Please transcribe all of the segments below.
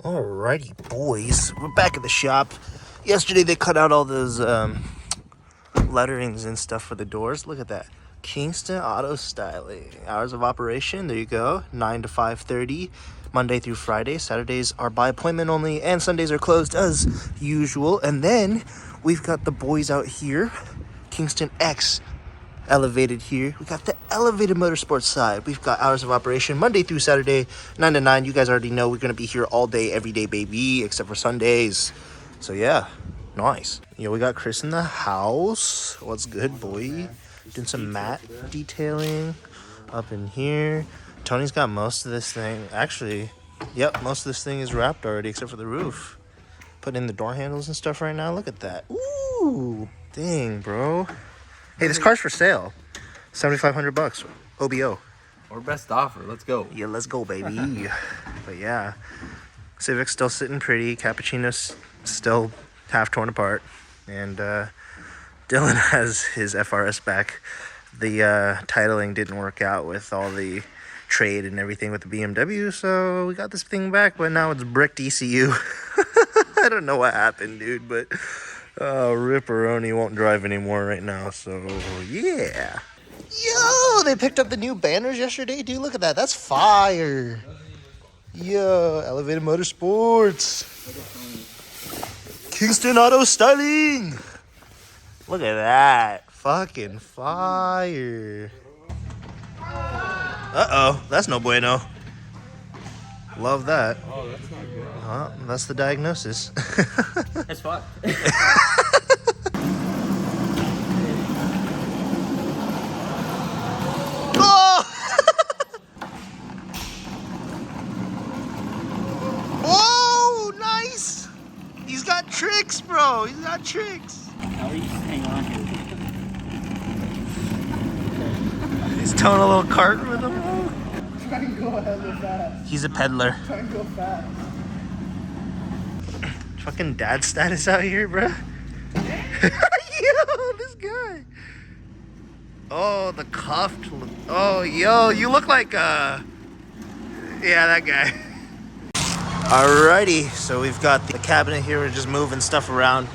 Alrighty, boys. We're back at the shop. Yesterday they cut out all those letterings and stuff for the doors. Look at that. Kingston Auto Styling. Hours of operation, there you go. 9 to 5:30, Monday through Friday. Saturdays are by appointment only, and Sundays are closed as usual. And then we've got the boys out here. Kingston X elevated here. We got the elevated motorsports side. We've got hours of operation Monday through Saturday, 9 to 9. You guys already know we're going to be here all day, every day, baby, except for Sundays. So yeah, nice. We got Chris in the house. What's good, boy? Doing some matte detailing up in here. Tony's got most of this thing. Actually, yep, most of this thing is wrapped already except for the roof. Putting in the door handles and stuff right now. Look at that. Ooh, dang, bro. Hey, this car's for sale. $7,500 OBO. Or best offer. Let's go. Yeah, let's go, baby. But yeah, Civic's still sitting pretty. Cappuccino's still half torn apart. And Dylan has his FRS back. The titling didn't work out with all the trade and everything with the BMW. So we got this thing back, but now it's bricked ECU. I don't know what happened, dude, but... Ripperoni won't drive anymore right now, so yeah. Yo, they picked up the new banners yesterday, dude. Look at that. That's fire. Yo, Elevated Motorsports. Kingston Auto Styling. Look at that. Fucking fire. Uh-oh, that's no bueno. Love that. Oh, that's not good. That's the diagnosis. That's fine. Oh! Whoa, nice! He's got tricks, bro. He's got tricks. How are you hang on here? He's towing a little cart with him. Try and go ahead with that. He's a peddler. Try and go fast. Fucking dad status out here, bro. Yo, this guy. Oh, the cuffed. Oh, yo, you look like yeah, that guy. Alrighty, so we've got the cabinet here. We're just moving stuff around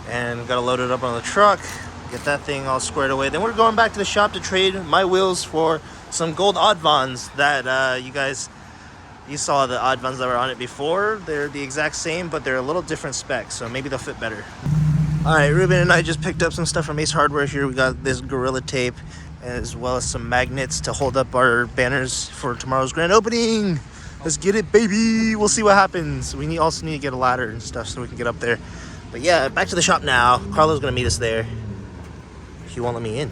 and gotta load it up on the truck. Get that thing all squared away. Then we're going back to the shop to trade my wheels for some gold Oddvons that you saw the Oddvons that were on it before. They're the exact same, but they're a little different specs, so maybe they'll fit better. All right, Ruben and I just picked up some stuff from Ace Hardware here. We got this Gorilla Tape as well as some magnets to hold up our banners for tomorrow's grand opening. Let's get it, baby. We'll see what happens. We also need to get a ladder and stuff so we can get up there. But yeah, back to the shop now. Carlo's gonna meet us there. He won't let me in.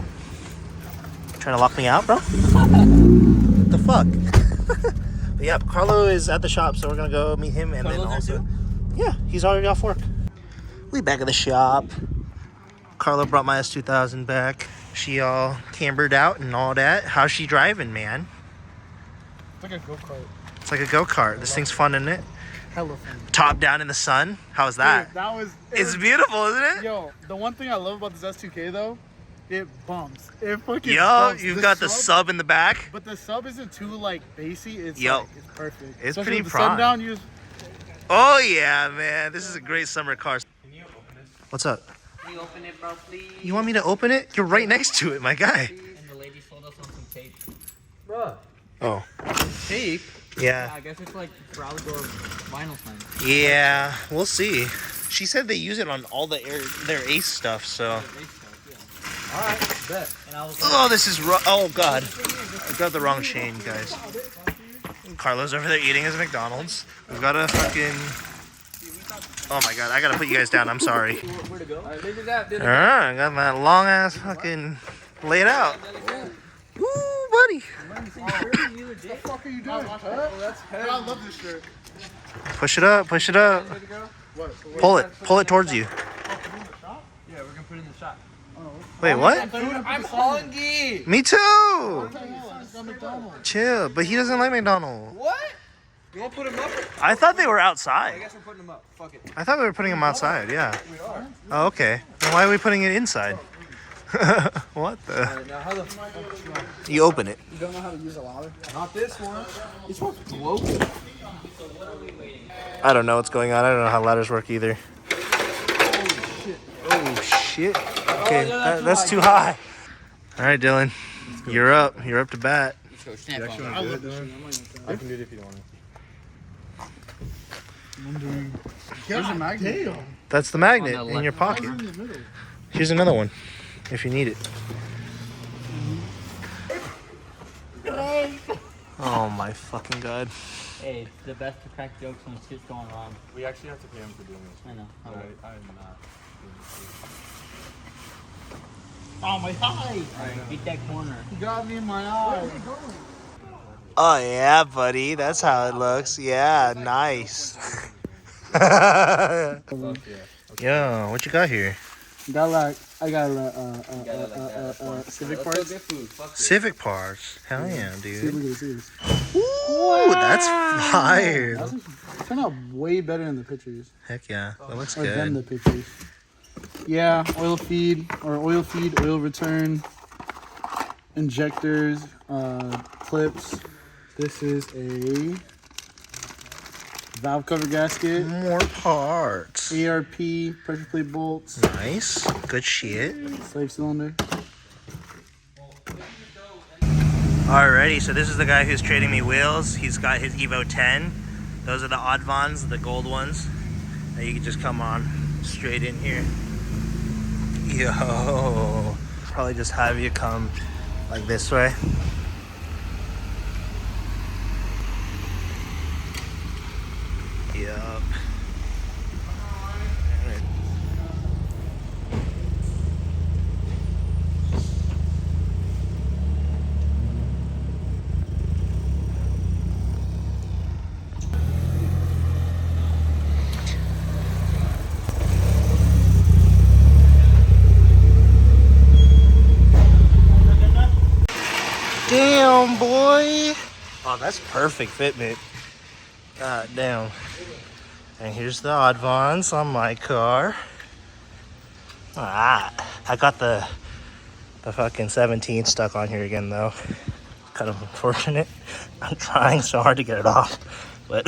Trying to lock me out, bro? What the fuck? But yeah, Carlo is at the shop, so we're gonna go meet him, and Carlo's then also, there too? yeah, he's already off work. We back at the shop. Carlo brought my S2000 back. She all cambered out and all that. How's she driving, man? It's like a go-kart. It's like a go-kart. This thing's fun, isn't it? Hella fun. Top down in the sun. How's that? Dude, that was... It's beautiful, isn't it? Yo, the one thing I love about this S2K, though, it bumps. It fucking Yo, bumps. you've got the sub in the back. But the sub isn't too, like, bassy. It's, Yo. like, it's perfect. It's Especially pretty with the sun prime. down, you just... Oh, yeah, man. This is a great summer car. What's up? Can you open it, bro, please? You want me to open it? You're right next to it, my guy. And the lady sold us on some tape. Bruh. Oh. Tape? Yeah. I guess it's like for outdoor vinyl signs. Yeah, we'll see. She said they use it on all their Ace stuff, so. Alright, bet. And I was like, Oh, this is oh god. I got the wrong chain, guys. Carlo's over there eating his McDonald's. We've got a fucking... Oh my god, I gotta put you guys down, I'm sorry. where to go? Alright, leave it out. I got that long ass fucking laid out. Woo, buddy. What the fuck are you doing, huh? That's heavy. I love this shirt. Push it up, push it up. What? Pull it towards you. Yeah, we're gonna put it in the shop. Wait, what? Dude, I'm hungry. Me too. McDonald's. Chill, but he doesn't like McDonald's. What? You wanna put them up? I thought they were I outside. guess we're putting them up. Fuck it. I thought we were putting them outside, yeah. We are. Oh, okay. Then why are we putting it inside? What the? Alright, now how the fuck You open it. You don't know how to use a ladder? Not this one. This one's broken. I don't know what's going on. I don't know how ladders work either. Oh shit. Okay, that's too high. All right, Dylan. You're up. You're up to bat. I love this shit. I can do it if you don't want to. There's a magnet. That's the magnet in your pocket. Here's another one if you need it. Oh my fucking god. Hey, the best to crack jokes when shit's going wrong. We actually have to pay him for doing this. I know. I'm not doing this. Oh, my eye. Alright, beat that corner. You got me in my eye. Oh yeah, buddy. That's how it looks. Yeah, nice. Yo, what you got here? I got Civic parts. Civic parts. Hell yeah, See, dude. look at this. Ooh, that's fire. Turned out way better in the pictures. Heck yeah, that looks Or than the good. pictures. Yeah, oil feed, oil return, injectors, clips. This is a valve cover gasket, More parts. ARP, pressure plate bolts, Nice. Good shit. slave cylinder. Alrighty, so this is the guy who's trading me wheels. He's got his Evo 10. Those are the Oddvons, the gold ones. Now you can just come on straight in here. Yo. Probably just have you come like this way. Yup. Damn, boy. Oh, that's perfect fitment. God damn. And here's the Oddvons on my car. Ah, I got the fucking 17 stuck on here again though. Kind of unfortunate. I'm trying so hard to get it off, but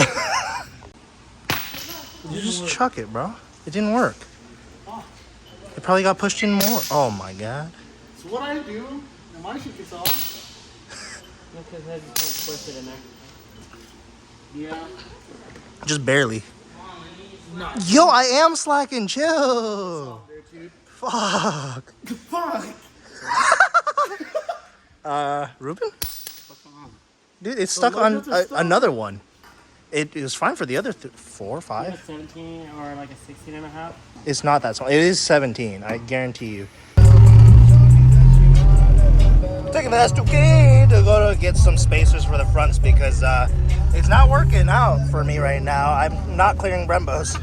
you just chuck it, bro. It didn't work. It probably got pushed in more. Oh my god. So what I do, and my shit gets off. Because I just don't push it in there. Yeah. Just barely. Yo, I am slacking. Chill. Fuck. Fuck. Ruben? What's going on? Dude, it's stuck on look at the another one. It was fine for the other 4 or You 5. have 17 or like a 16 and a half? It's not that small. It is 17. I guarantee you. Taking the S2K to go to get some spacers for the fronts because it's not working out for me right now. I'm not clearing Brembos.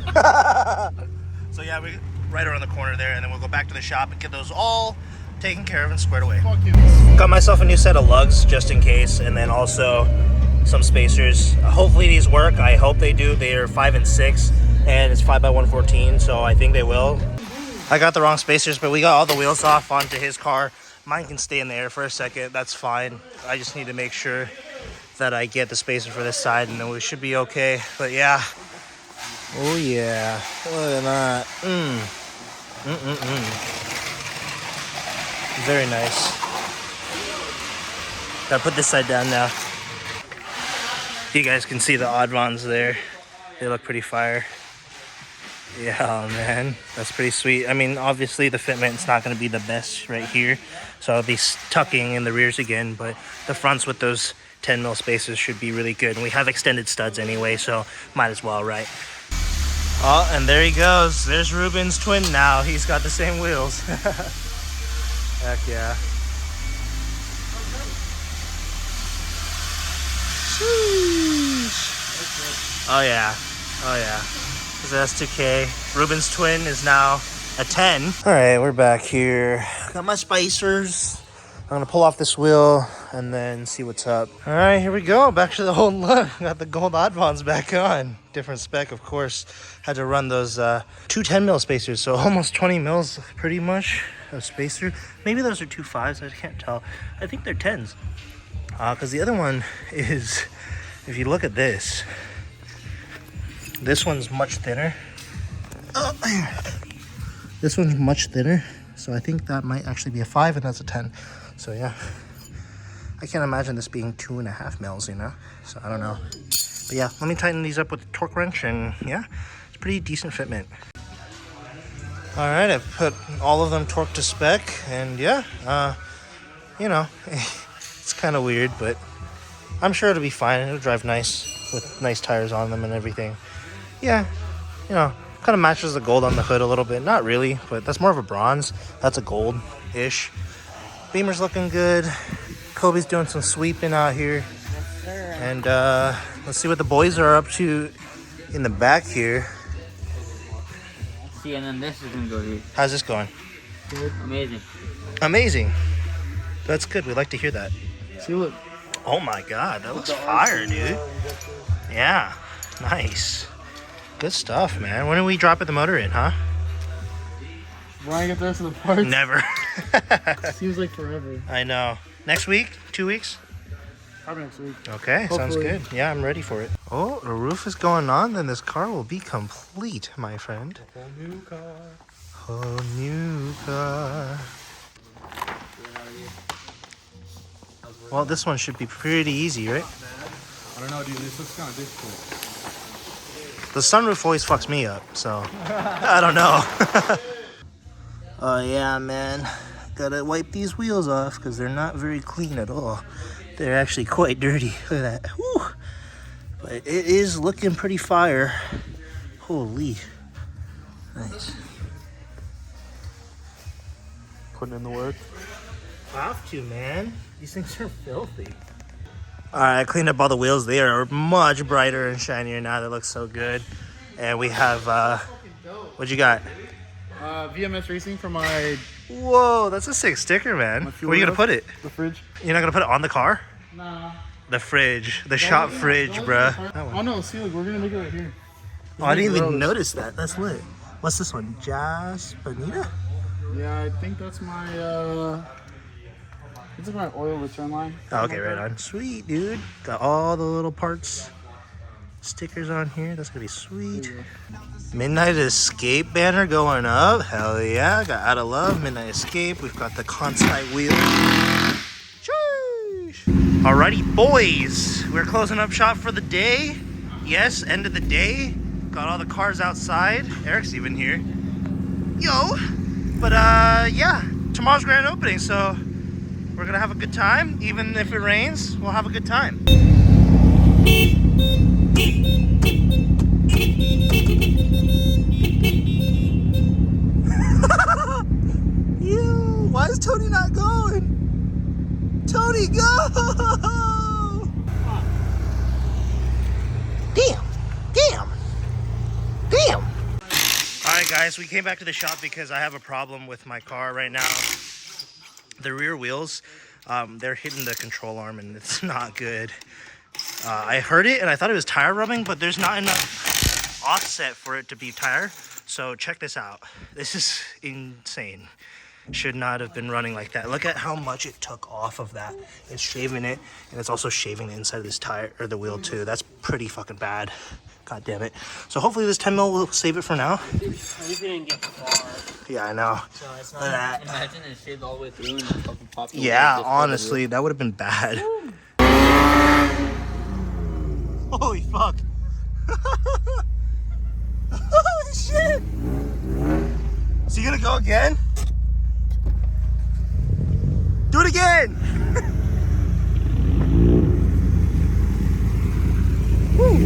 So yeah, we're right around the corner there, and then we'll go back to the shop and get those all taken care of and squared away. Fuck you. Got myself a new set of lugs just in case, and then also some spacers. Hopefully these work. I hope they do. They are 5 and 6, and it's 5x114, so I think they will. I got the wrong spacers, but we got all the wheels off onto his car. Mine can stay in the air for a second. That's fine. I just need to make sure that I get the spacer for this side, and then we should be okay. But yeah. Oh yeah. Look at that. Very nice. Gotta put this side down now. You guys can see the Oddvons there. They look pretty fire. Yeah, man, that's pretty sweet. I mean, obviously the fitment's not going to be the best right here, so I'll be tucking in the rears again, but the fronts with those 10 mil spacers should be really good. And we have extended studs anyway, so might as well, right? Oh, and there he goes. There's Ruben's twin now. He's got the same wheels. Heck yeah. Sheesh. Oh yeah. Oh yeah. This is S2K. Ruben's twin is now a 10. All right, we're back here. Got my spacers. I'm gonna pull off this wheel and then see what's up. All right, here we go. Back to the old look. Got the gold Oddvons back on. Different spec, of course. Had to run those 2 10 mil spacers, so almost 20 mils pretty much of spacer. Maybe those are 2 5s, I can't tell. I think they're 10s. Because the other one is, if you look at this, This one's much thinner. This one's much thinner, so I think that might actually be a 5 and that's a 10. So yeah, I can't imagine this being 2.5 mils, you know? So I don't know. But yeah, let me tighten these up with the torque wrench, and yeah, it's pretty decent fitment. All right, I've put all of them torqued to spec, and yeah, you know, it's kind of weird, but I'm sure it'll be fine. It'll drive nice with nice tires on them and everything. Yeah, you know, kind of matches the gold on the hood a little bit. Not really, but that's more of a bronze. That's a gold-ish. Beamer's looking good. Kobe's doing some sweeping out here. And let's see what the boys are up to in the back here. See, and then this is gonna go here. How's this going? Good. Amazing. Amazing. That's good. We like to hear that. See, look. Oh my God, that looks fire, dude. Yeah, nice. Good stuff, man. When do we drop the motor in, huh? When I get the rest of the parts. Never. Seems like forever. I know. Next week? 2 weeks? Probably next week. Okay, sounds Hopefully. good. Yeah, I'm ready for it. Oh, the roof is going on, then this car will be complete, my friend. Whole new car. Whole new car. Well, this one should be pretty easy, right? I don't know, dude. This looks kind of difficult. The sunroof always fucks me up, so I don't know. Oh yeah, man. Gotta wipe these wheels off because they're not very clean at all. They're actually quite dirty. Look at that. Whew. But it is looking pretty fire. Holy. Nice. Putting in the work. Have to, man. These things are filthy. Alright, I cleaned up all the wheels. They are much brighter and shinier now. They look so good. And we have, what you got? VMS Racing for my Whoa, that's a sick sticker, man. Where are you gonna put it? the fridge. You're not gonna put it on the car? Nah. The fridge. The shop fridge, bruh. Oh no, see, look, we're gonna make it right here. Oh, I didn't even Gross. notice that. That's lit. What's this one? Jaspanita? Yeah, I think that's my this is my oil return line. Oh, okay, right on. Sweet, dude. Got all the little parts, stickers on here. That's gonna be sweet. Midnight Escape banner going up. Hell yeah. Got Out of Love, Midnight Escape. We've got the Consite wheel. Sheesh. Alrighty, boys. We're closing up shop for the day. Yes, end of the day. Got all the cars outside. Eric's even here. Yo. But yeah, tomorrow's grand opening, so we're gonna have a good time. Even if it rains, we'll have a good time. Ew, why is Tony not going? Tony, go! Damn. Alright guys, we came back to the shop because I have a problem with my car right now. The rear wheels, they're hitting the control arm and it's not good. I heard it and I thought it was tire rubbing, but there's not enough offset for it to be tire. So check this out. This is insane. Should not have been running like that. Look at how much it took off of that. It's shaving it, and it's also shaving the inside of this tire, or the wheel too. That's pretty fucking bad. God damn it. So hopefully this 10 mil will save it for now. At least we didn't get far. Yeah, I know. So it's Look at that. Imagine it shaved all the way through and it fucking popped. Yeah, honestly, that would have been bad. Holy fuck. Holy shit. Is he gonna go again? Do it again. Woo.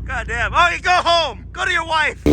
God damn. Oh, you go home. Go to your wife.